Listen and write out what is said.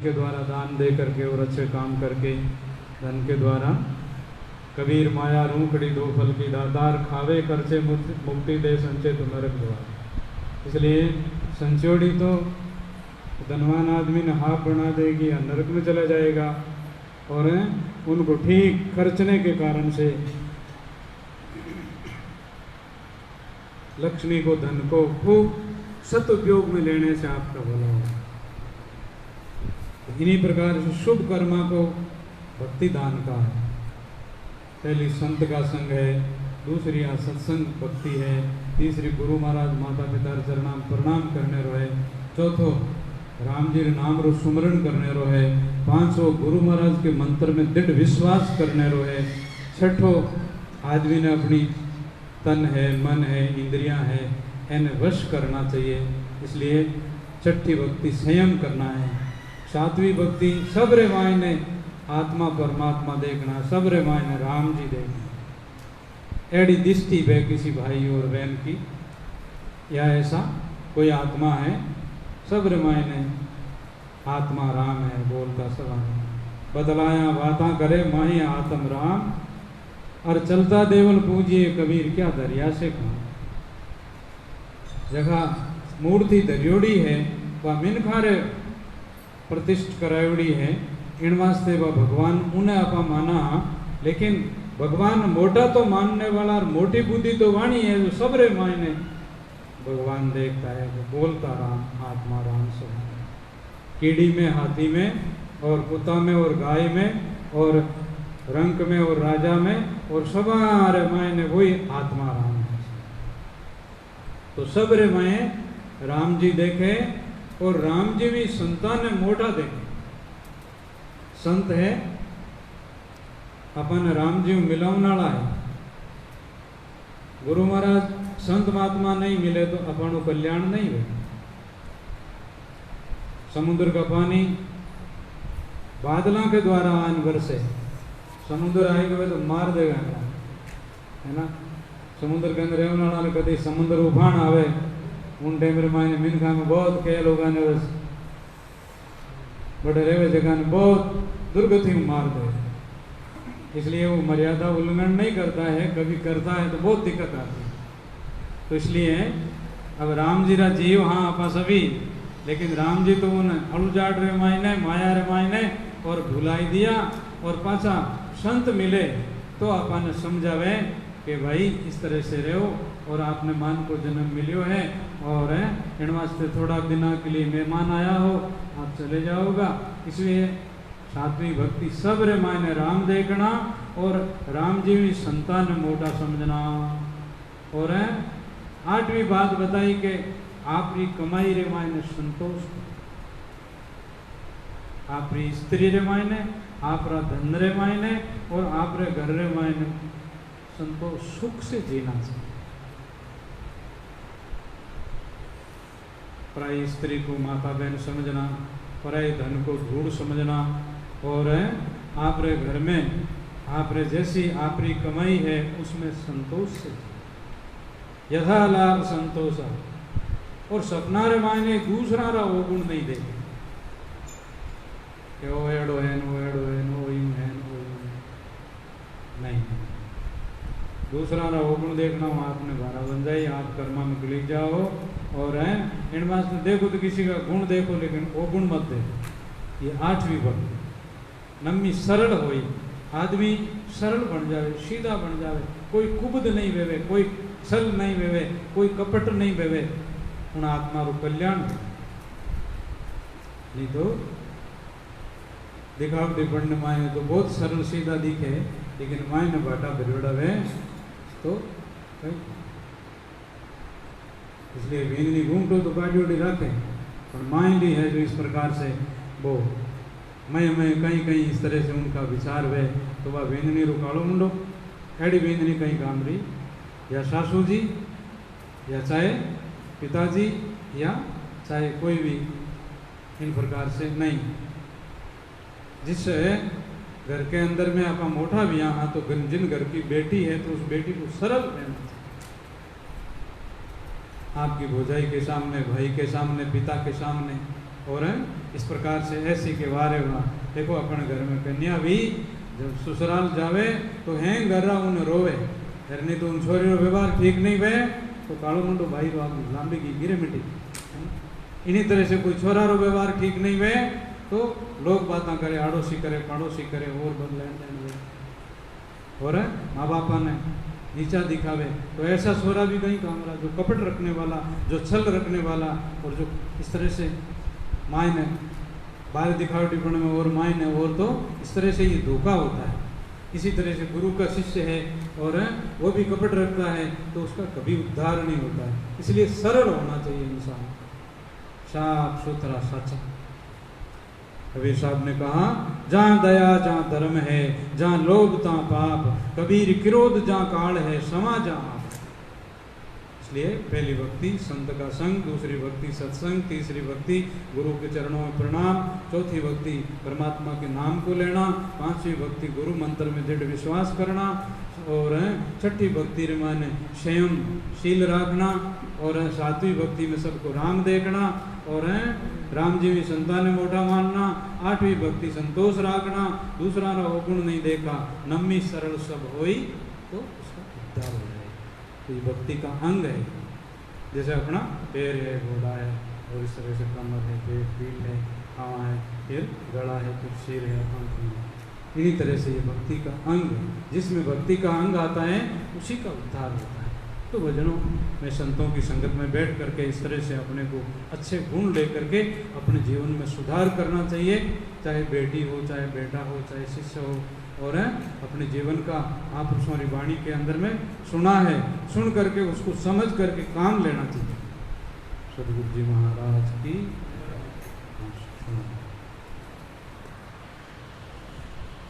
के द्वारा दान दे करके और अच्छे काम करके धन के द्वारा। कबीर माया रूखड़ी दो फल की दातार, खावे खर्चे मुक्ति दे संचय तो नरक द्वार। इसलिए संचोड़ी तो धनवान आदमी ने हाथ बना देगी या नरक में चला जाएगा, और उनको ठीक खर्चने के कारण से लक्ष्मी को, धन को खूब सदुपयोग में लेने से आपका भला होगा। इन्हीं प्रकार से शुभ कर्मा को भक्ति दान का है। पहली संत का संग है, दूसरी सत्संग भक्ति है, तीसरी गुरु महाराज माता पिता चरणाम प्रणाम करने रहे, चौथो राम जी नाम रो सुमरण करने रहे, पांचों गुरु महाराज के मंत्र में दृढ़ विश्वास करने रहे, छठो आदमी ने अपनी तन है, मन है, इंद्रियां है, इन्हें वश करना चाहिए। इसलिए छठी भक्ति संयम करना है। सातवीं भक्ति सबरे मायने आत्मा परमात्मा देखना, सबरे मायने राम जी देखना। एड़ी दृष्टि है किसी भाई और बहन की, या ऐसा कोई आत्मा है, सबरे मायने आत्मा राम है, बोलता सब बदलाया बाता करे माही आत्म राम, और चलता देवल पूजिए कबीर क्या दरिया से कहा। जगह मूर्ति दरियोड़ी है वह मिनखारे प्रतिष्ठ करायोड़ी है, इन वास्ते वह भगवान उन्हें आपा माना। लेकिन भगवान मोटा तो मानने वाला और मोटी बुद्धि तो वाणी है, जो सबरे मायने भगवान देखता है, जो बोलता राम आत्मा राम सब। कीड़ी में, हाथी में, और कुत्ता में, और गाय में, और रंक में, और राजा में, और सबरे मायने वही आत्मा राम है। तो सबरे मायने राम जी देखे, और राम जी भी संतान ने मोटा देखे। संत है अपन राम जी मिलावनाला है। गुरु महाराज संत महात्मा नहीं मिले तो अपन कल्याण नहीं हुए। समुद्र का पानी बादलों के द्वारा आन बरसे, समुद्र आएगा तो मार देगा, है ना। समुद्र के अंदर रहने वाला कभी समुद्र उफान आवे, उन टाइम मायने मिनखा में बहुत खेल होगा ने बस बड़े रेवे जगह ने बहुत दुर्गति में मार दे। इसलिए वो मर्यादा उल्लंघन नहीं करता है, कभी करता है तो बहुत दिक्कत आती है। तो इसलिए अब राम जी रा जीव हाँ आपा सभी, लेकिन राम जी तो उन अड़ुजाड़ रे मायने, माया रे मायने और भुलाई दिया। और पाछा संत मिले तो अपन समझावे कि भाई इस तरह से रहो, और आपने मान को जन्म मिलियो है, और इन वास्ते थोड़ा दिना के लिए मेहमान आया हो, आप चले जाओगा। इसलिए सातवीं भक्ति सबरे मायने राम देखना, और राम जी भी संतान मोटा समझना। और आठवीं बात बताई कि आपकी कमाई रे मायने संतोष, आपकी स्त्री रे मायने, आपरा धन रे मायने, और आप रे घर रे मायने संतोष सुख से जीना चाहिए। पराई स्त्री को माता बहन समझना, पराई धन को धूड़ समझना, और आप रे घर में आप रे जैसी आपकी कमाई है उसमें संतोष से, यथा लाभ संतोष। और सपना रे मायने दूसरा रा वो गुण नहीं देखे कि वो एडो है, नो एडो है, नो यूं है, नो यूं नहीं। दूसरा रा वो गुण देखना, वहाँ आपने भारा बन जाए, आप कर्मा में गिली जाओ। और इन में देखो तो किसी का गुण देखो, लेकिन वो गुण मत देखो। ये आठवीं भक्ति नम्मी सरल होई, आदमी सरल बन जावे, सीधा बन जावे, कोई कुबद नहीं वेवे, कोई छल नहीं वेवे, कोई कपट नहीं वेवे, उन आत्मा रो कल्याण। नहीं तो दिखावटी बनने मायने तो बहुत सरल सीधा दिखे, लेकिन मायने बाटा भरवड़ा वे तो कहीं। इसलिए वेननी घूमटो तो गाड़ी उड़ी रखे, और माइंड ही है जो इस प्रकार से वो मैं कहीं कहीं इस तरह से उनका विचार वे, तो वह वेननी रुकाड़ो मुंडो, एडी वेननी कहीं काम रही, या सासू जी, या चाहे पिताजी, या चाहे कोई भी इन प्रकार से नहीं। जिस घर के अंदर में आपका मोटा भी यहाँ, तो जिन घर की बेटी है तो उस बेटी को सरल रहना चाहिए। आपकी भौजाई के सामने, भाई के सामने, पिता के सामने और इस प्रकार से ऐसी के वारे वाह देखो अपन घर में कन्या भी जब ससुराल जावे तो हैं घर उन रोवे घर नहीं तो उन छोरी रो व्यवहार ठीक नहीं वे तो कालो मुंडो भाई रो लांबी की गिरे मिट्टी। इन्हीं तरह से कोई छोरा रो व्यवहार ठीक नहीं वे तो लोग बातें करे आड़ोसी करे पड़ोसी करे और बदले और माँ बापा ने नीचा दिखावे तो ऐसा छोरा भी कहीं काम रहा जो कपट रखने वाला जो छल रखने वाला और जो इस तरह से माय ने बाहर दिखावटी पड़ने में और माय ने और तो इस तरह से ये धोखा होता है। इसी तरह से गुरु का शिष्य है और वो भी कपट रखता है तो उसका कभी उद्धार नहीं होता है। इसलिए सरल होना चाहिए इंसान, साफ सुथरा सच्चा। कबीर साहब ने कहा जहाँ दया जहाँ धर्म है, जहाँ लोभ तहाँ पाप, कबीर क्रोध जहाँ काल है, समा जहाँ। इसलिए पहली भक्ति संत का संग, दूसरी भक्ति सत्संग, तीसरी भक्ति गुरु के चरणों में प्रणाम, चौथी भक्ति परमात्मा के नाम को लेना, पांचवी भक्ति गुरु मंत्र में दृढ़ विश्वास करना और छठी भक्ति माने संयम शील रखना और सातवीं भक्ति में सबको राम देखना और राम जी भी संतान मोटा मानना, आठवीं भक्ति संतोष रखना, दूसरा अवगुण नहीं देखा, नवमी सरल सब होई तो उसका उद्धार हो जाए। तो ये भक्ति का अंग है। जैसे अपना पैर है, घोड़ा है और इस तरह से कमर है, पेट पीठ है, हाँ है, फिर गला है, फिर सिर है, आँख है। इन्हीं तरह से ये भक्ति का अंग है। जिसमें भक्ति का अंग आता है उसी का उद्धार होता है। तो भजनों में संतों की संगत में बैठ करके इस तरह से अपने को अच्छे गुण ले करके अपने जीवन में सुधार करना चाहिए। चाहे बेटी हो, चाहे बेटा हो, चाहे शिष्य हो, और अपने जीवन का महापुरुषों की वाणी के अंदर में सुना है, सुन करके उसको समझ करके काम लेना चाहिए। सदगुरु जी महाराज की